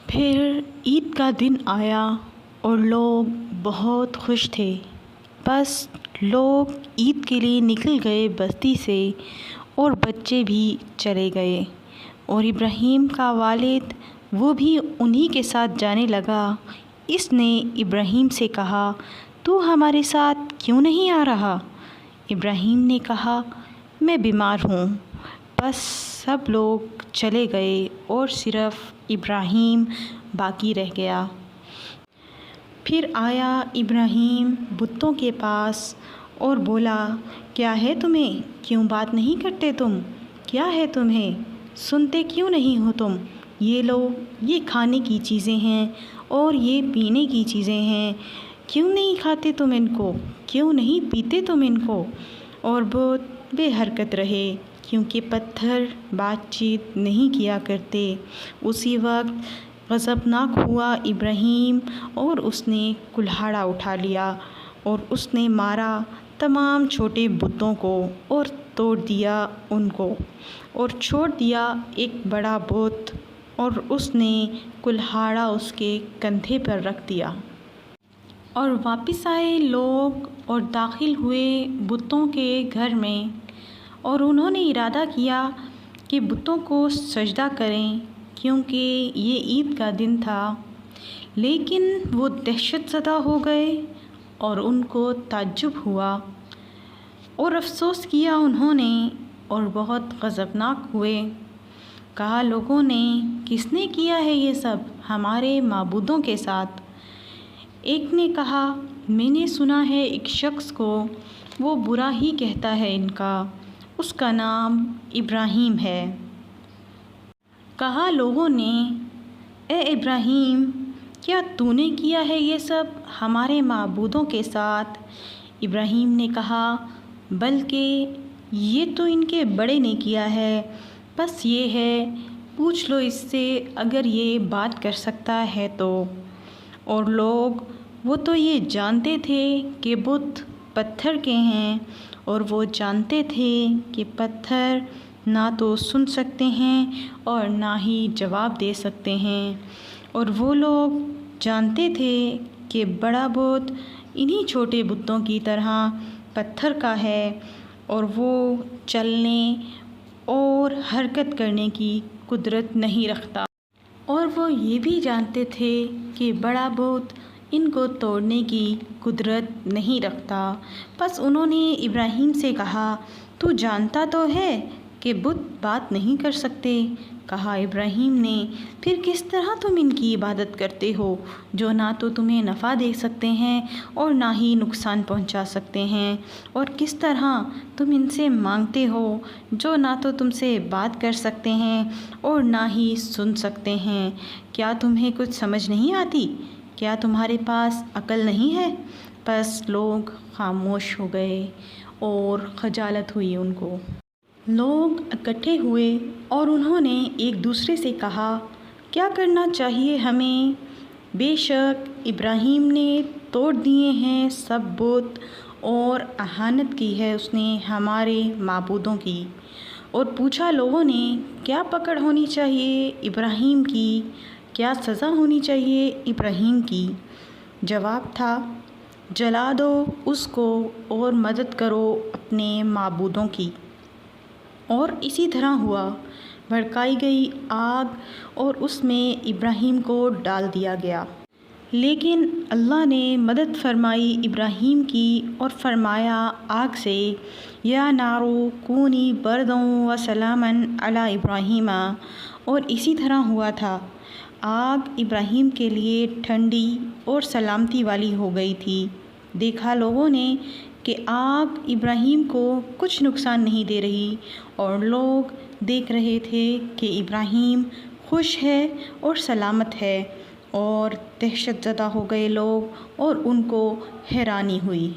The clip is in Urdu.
پھر عید کا دن آیا اور لوگ بہت خوش تھے۔ بس لوگ عید کے لیے نکل گئے بستی سے اور بچے بھی چلے گئے، اور ابراہیم کا والد وہ بھی انہی کے ساتھ جانے لگا۔ اس نے ابراہیم سے کہا، تو ہمارے ساتھ کیوں نہیں آ رہا؟ ابراہیم نے کہا، میں بیمار ہوں۔ بس سب لوگ چلے گئے اور صرف ابراہیم باقی رہ گیا۔ پھر آیا ابراہیم بتوں کے پاس اور بولا، کیا ہے تمہیں؟ کیوں بات نہیں کرتے تم؟ کیا ہے تمہیں؟ سنتے کیوں نہیں ہو تم؟ یہ لو، یہ کھانے کی چیزیں ہیں اور یہ پینے کی چیزیں ہیں، کیوں نہیں کھاتے تم ان کو؟ کیوں نہیں پیتے تم ان کو؟ اور بت بے حرکت رہے، کیونکہ پتھر بات چیت نہیں کیا کرتے۔ اسی وقت غضبناک ہوا ابراہیم اور اس نے کلہاڑا اٹھا لیا اور اس نے مارا تمام چھوٹے بتوں کو اور توڑ دیا ان کو، اور چھوڑ دیا ایک بڑا بت، اور اس نے کلہاڑا اس کے کندھے پر رکھ دیا۔ اور واپس آئے لوگ اور داخل ہوئے بتوں کے گھر میں، اور انہوں نے ارادہ کیا کہ بتوں کو سجدہ کریں، کیونکہ یہ عید کا دن تھا۔ لیکن وہ دہشت زدہ ہو گئے اور ان کو تعجب ہوا اور افسوس کیا انہوں نے، اور بہت غضبناک ہوئے۔ کہا لوگوں نے، کس نے کیا ہے یہ سب ہمارے معبودوں کے ساتھ؟ ایک نے کہا، میں نے سنا ہے ایک شخص کو، وہ برا ہی کہتا ہے ان کا، اس کا نام ابراہیم ہے۔ کہا لوگوں نے، اے ابراہیم، کیا تو نے کیا ہے یہ سب ہمارے معبودوں کے ساتھ؟ ابراہیم نے کہا، بلکہ یہ تو ان کے بڑے نے کیا ہے، بس یہ ہے، پوچھ لو اس سے اگر یہ بات کر سکتا ہے تو۔ اور لوگ وہ تو یہ جانتے تھے کہ بت پتھر کے ہیں، اور وہ جانتے تھے کہ پتھر نہ تو سن سکتے ہیں اور نہ ہی جواب دے سکتے ہیں، اور وہ لوگ جانتے تھے کہ بڑا بت انہی چھوٹے بتوں کی طرح پتھر کا ہے، اور وہ چلنے اور حرکت کرنے کی قدرت نہیں رکھتا۔ اور وہ یہ بھی جانتے تھے کہ بڑا بت ان کو توڑنے کی قدرت نہیں رکھتا۔ بس انہوں نے ابراہیم سے کہا، تو جانتا تو ہے کہ بت بات نہیں کر سکتے۔ کہا ابراہیم نے، پھر کس طرح تم ان کی عبادت کرتے ہو جو نہ تو تمہیں نفع دے سکتے ہیں اور نہ ہی نقصان پہنچا سکتے ہیں؟ اور کس طرح تم ان سے مانگتے ہو جو نہ تو تم سے بات کر سکتے ہیں اور نہ ہی سن سکتے ہیں؟ کیا تمہیں کچھ سمجھ نہیں آتی؟ کیا تمہارے پاس عقل نہیں ہے؟ بس لوگ خاموش ہو گئے اور خجالت ہوئی ان کو۔ لوگ اکٹھے ہوئے اور انہوں نے ایک دوسرے سے کہا، کیا کرنا چاہیے ہمیں؟ بے شک ابراہیم نے توڑ دیے ہیں سب بت اور اہانت کی ہے اس نے ہمارے معبودوں کی۔ اور پوچھا لوگوں نے، کیا پکڑ ہونی چاہیے ابراہیم کی؟ کیا سزا ہونی چاہیے ابراہیم کی؟ جواب تھا، جلا دو اس کو اور مدد کرو اپنے معبودوں کی۔ اور اسی طرح ہوا، بھڑکائی گئی آگ اور اس میں ابراہیم کو ڈال دیا گیا۔ لیکن اللہ نے مدد فرمائی ابراہیم کی اور فرمایا آگ سے، یا نار کونی بردا وسلاما علی ابراہیم۔ اور اسی طرح ہوا تھا، آگ ابراہیم کے لیے ٹھنڈی اور سلامتی والی ہو گئی تھی۔ دیکھا لوگوں نے کہ آگ ابراہیم کو کچھ نقصان نہیں دے رہی، اور لوگ دیکھ رہے تھے کہ ابراہیم خوش ہے اور سلامت ہے، اور دہشت زدہ ہو گئے لوگ اور ان کو حیرانی ہوئی۔